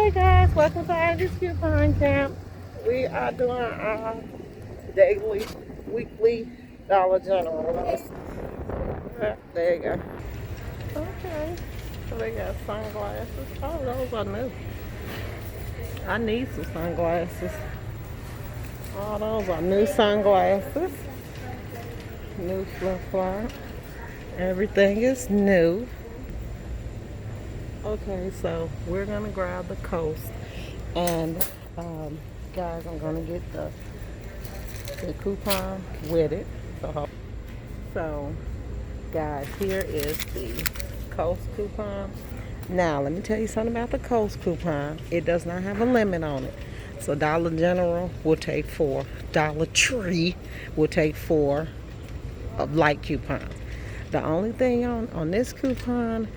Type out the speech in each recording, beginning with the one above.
Hey guys, welcome to Andy's Coupon Camp. We are doing our daily, weekly Dollar General. There you go. Okay, so they got sunglasses. Oh, those are new. I need some sunglasses. Oh, those are new sunglasses. New flip-flop. Everything is new. Okay, so we're gonna grab the coast, and guys, I'm gonna get the coupon with it. So guys, here is the coast coupon. Now, let me tell you something about the coast coupon. It does not have a limit on it. So Dollar General will take 4. Dollar Tree will take 4 of light coupons. The only thing on this coupon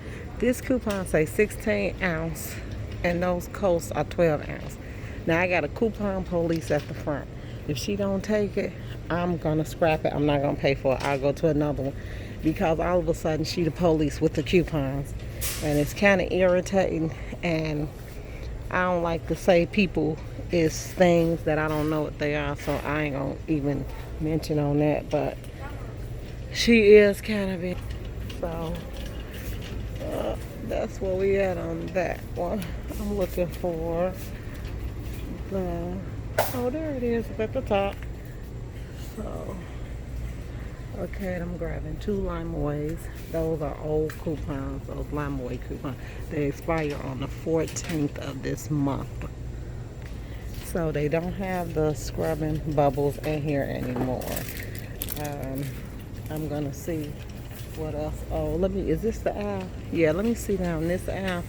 say 16 ounce, and those coasts are 12 ounce. Now I got a coupon police at the front. If she don't take it, I'm gonna scrap it. I'm not gonna pay for it. I'll go to another one, because all of a sudden she the police with the coupons, and it's kind of irritating. And I don't like to say people is things that I don't know what they are, so I ain't gonna even mention on that. But she is kind of it. So that's where we at on that one. I'm looking for the, oh, there it is at the top. So, okay, I'm grabbing 2 limeways. Those are old coupons, those limeway coupons. They expire on the 14th of this month. So they don't have the scrubbing bubbles in here anymore. I'm gonna see what else. Oh, is this the aisle? Yeah, let me see down this aisle.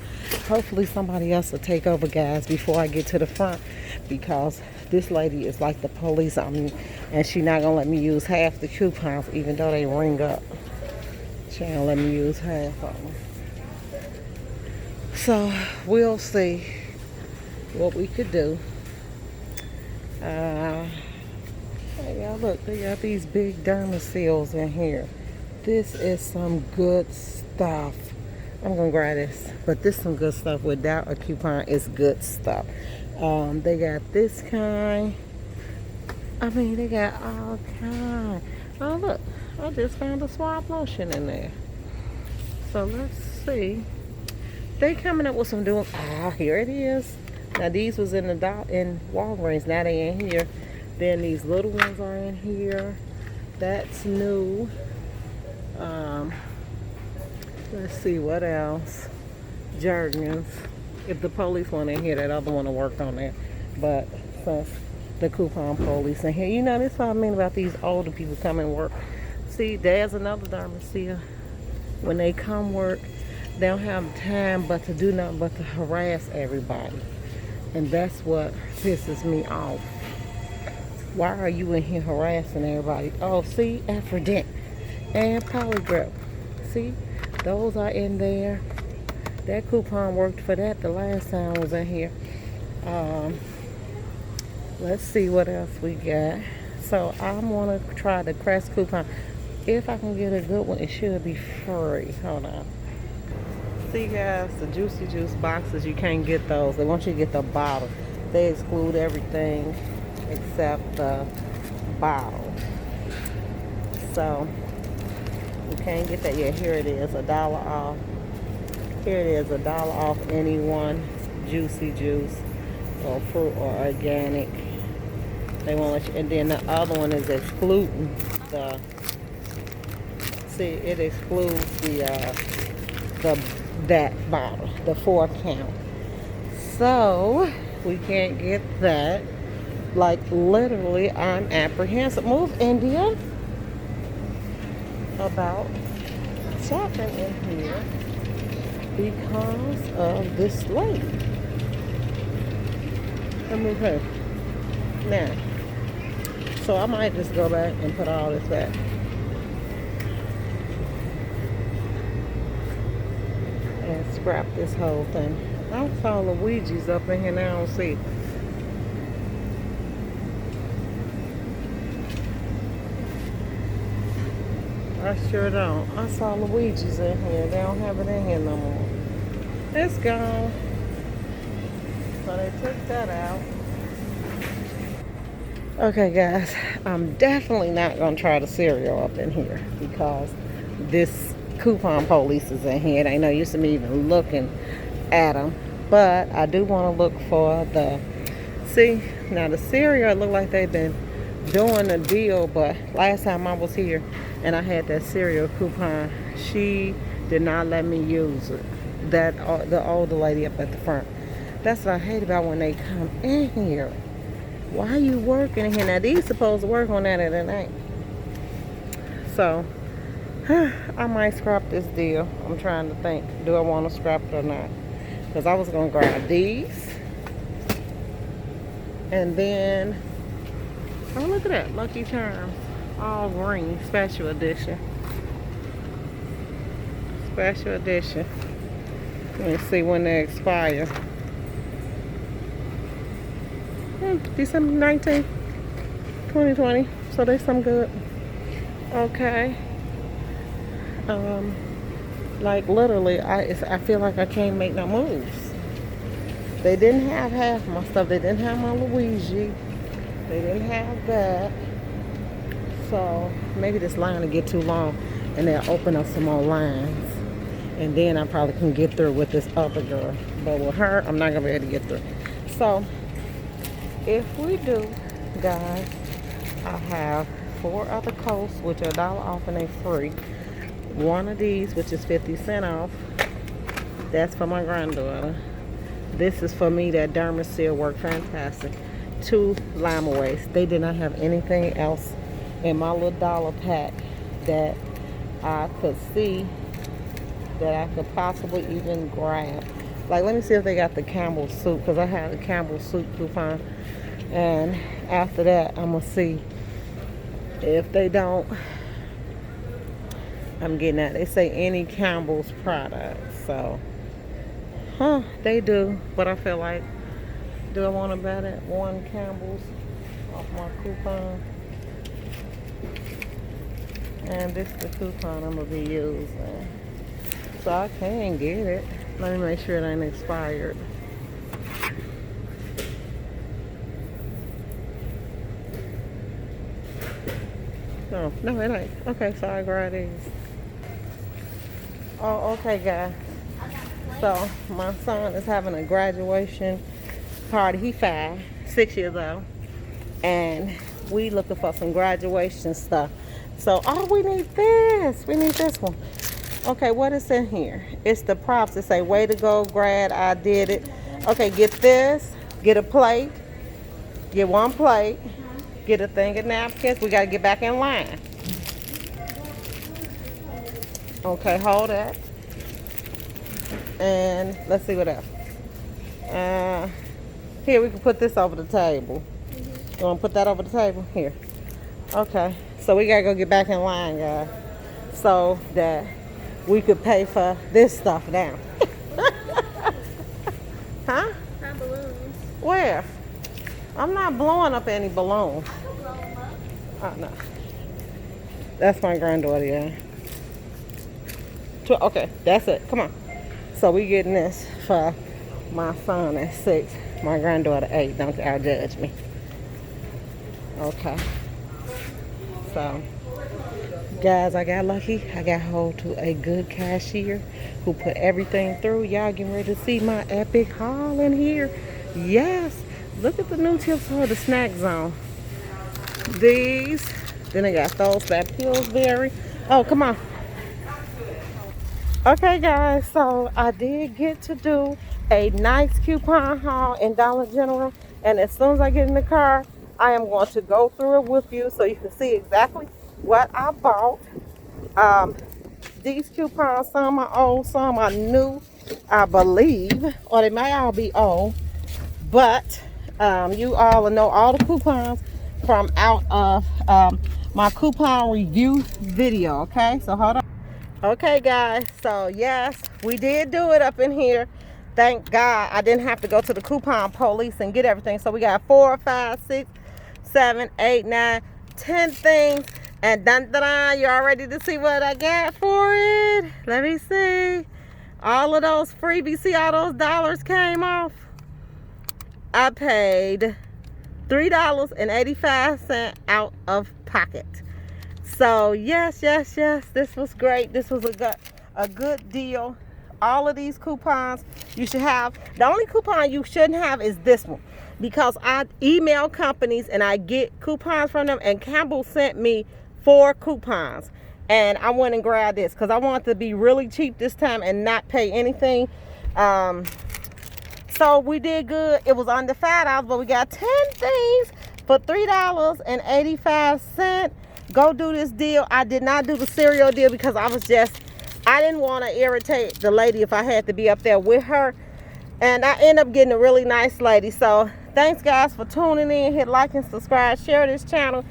Hopefully somebody else will take over, guys, before I get to the front, because this lady is like the police on me, and she not gonna let me use half the coupons, even though they ring up. She ain't gonna let me use half of them. So we'll see what we could do. Hey, y'all, look, they got these big Dermaseals in here. This is some good stuff. I'm gonna grab this, but this is some good stuff. Without a coupon, it's good stuff. They got this kind. I mean, they got all kinds. Oh, look, I just found a swab lotion in there. So let's see. They coming up with some doing. Ah, here it is. Now these was in Walgreens. Now they in here. Then these little ones are in here. That's new. Let's see what else. Jergens. If the police want in here, that other one will work on that. But since the coupon police in here, you know, that's what I mean about these older people coming work. See, there's another Dermaseal. When they come work, they don't have time but to do nothing but to harass everybody. And that's what pisses me off. Why are you in here harassing everybody? Oh, see, Aphrodite and Polygrip. See, those are in there. That coupon worked for that the last time I was in here. Let's see what else we got. So I'm gonna try the Crest coupon. If I can get a good one, it should be free. Hold on. See, guys, the Juicy Juice boxes, you can't get those. They want you to get the bottle. They exclude everything except the bottle. So you can't get that yet. Here it is, $1 off. Here it is, $1 off any one Juicy Juice or fruit or organic. They won't let you. And then the other one is excluding the. See, it excludes that bottle, the 4 count. So we can't get that. Like, literally, I'm apprehensive. Move, India, about shopping in here because of this lady. Let me move her. Now, so I might just go back and put all this back. And scrap this whole thing. I saw Luigi's up in here now. I don't see. I sure don't. I saw Luigi's in here. They don't have it in here no more. It's gone. I took that out. Okay, guys, I'm definitely not going to try the cereal up in here because this coupon police is in here. It ain't no use of me even looking at them. But I do want to look for the... See, now the cereal look like they've been doing a deal, but last time I was here and I had that cereal coupon, she did not let me use it. The older lady up at the front. That's what I hate about when they come in here. Why are you working in here? Now these supposed to work on that and it ain't. So I might scrap this deal. I'm trying to think, do I want to scrap it or not? Because I was going to grab these. And then, oh look at that, Lucky Charms. All green, special edition. Special edition. Let me see when they expire. December 19th, 2020. So they some good. Okay. Like literally, I feel like I can't make no moves. They didn't have half my stuff. They didn't have my Luigi. They didn't have that. So maybe this line will get too long, and they'll open up some more lines, and then I probably can get through with this other girl. But with her, I'm not gonna be able to get through. So if we do, guys, I have 4 other coats, which are $1 off and they free. One of these, which is 50 cents off. That's for my granddaughter. This is for me. That Derma Seal worked fantastic. 2 lima waves. They did not have anything else in my little dollar pack that I could see that I could possibly even grab. Like, let me see if they got the Campbell soup, because I had a Campbell soup coupon. And after that, I'm going to see if they don't. I'm getting that. They say any Campbell's product. So, they do. But I feel like, do I want to buy that one Campbell's off my coupon? And this is the coupon I'm going to be using. So I can get it. Let me make sure it ain't expired. No, it ain't. Okay, so I grab these. Oh, okay, guys. So my son is having a graduation party. He 6 years old, and we looking for some graduation stuff. So, we need this. We need this one. Okay, what is in here? It's the props that say, way to go, grad, I did it. Okay, get this. Get a plate. Get one plate. Get a thing of napkins. We got to get back in line. Okay, hold that. And let's see what else. Here, we can put this over the table. You want to put that over the table? Here. Okay, so we got to go get back in line, guys, so that we could pay for this stuff now. Huh? Not balloons. Where? I'm not blowing up any balloons. I can blow them up. Oh, no. That's my granddaughter, yeah. Okay, that's it. Come on. So we getting this for my son at 6, my granddaughter 8. Don't y'all judge me. Okay. So, guys, I got lucky. I got hold to a good cashier who put everything through. Y'all getting ready to see my epic haul in here. Yes. Look at the new tips for the snack zone. These. Then they got those that Pillsbury. Oh, come on. Okay, guys. So I did get to do a nice coupon haul in Dollar General. And as soon as I get in the car, I am going to go through it with you so you can see exactly what I bought. These coupons, some are old, some are new, I believe, or they might all be old. But you all will know all the coupons from out of my coupon review video. Okay, so hold on. Okay, guys, so yes, we did do it up in here. Thank God I didn't have to go to the coupon police and get everything. So we got 4, 5, 6, 7, 8, 9, 10 things. And dun-dun-dun, y'all ready to see what I got for it? Let me see. All of those freebies, see all those dollars came off? I paid $3.85 out of pocket. So yes, this was great. This was a good deal. All of these coupons you should have. The only coupon you shouldn't have is this one, because I email companies and I get coupons from them, and Campbell sent me 4 coupons, and I went and grabbed this because I wanted to be really cheap this time and not pay anything. So we did good. It was under $5, but we got 10 things for $3.85. Go do this deal. I did not do the cereal deal because I didn't want to irritate the lady if I had to be up there with her. And I ended up getting a really nice lady. So thanks guys for tuning in. Hit like and subscribe. Share this channel.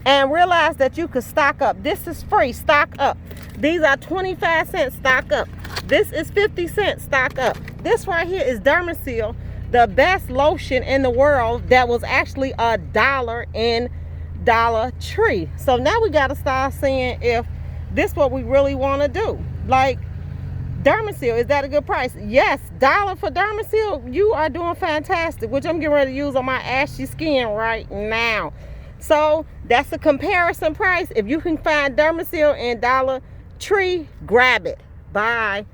And realize that you could stock up. This is free. Stock up. These are 25 cents. Stock up. This is 50 cents. Stock up. This right here is Dermasil, the best lotion in the world, that was actually $1 in Dollar Tree. So now we got to start seeing if this what we really want to do. Like Dermasil, is that a good price? Yes, $1 for Dermasil. You are doing fantastic, which I'm getting ready to use on my ashy skin right now. So that's a comparison price. If you can find Dermasil in Dollar Tree, grab it. Bye.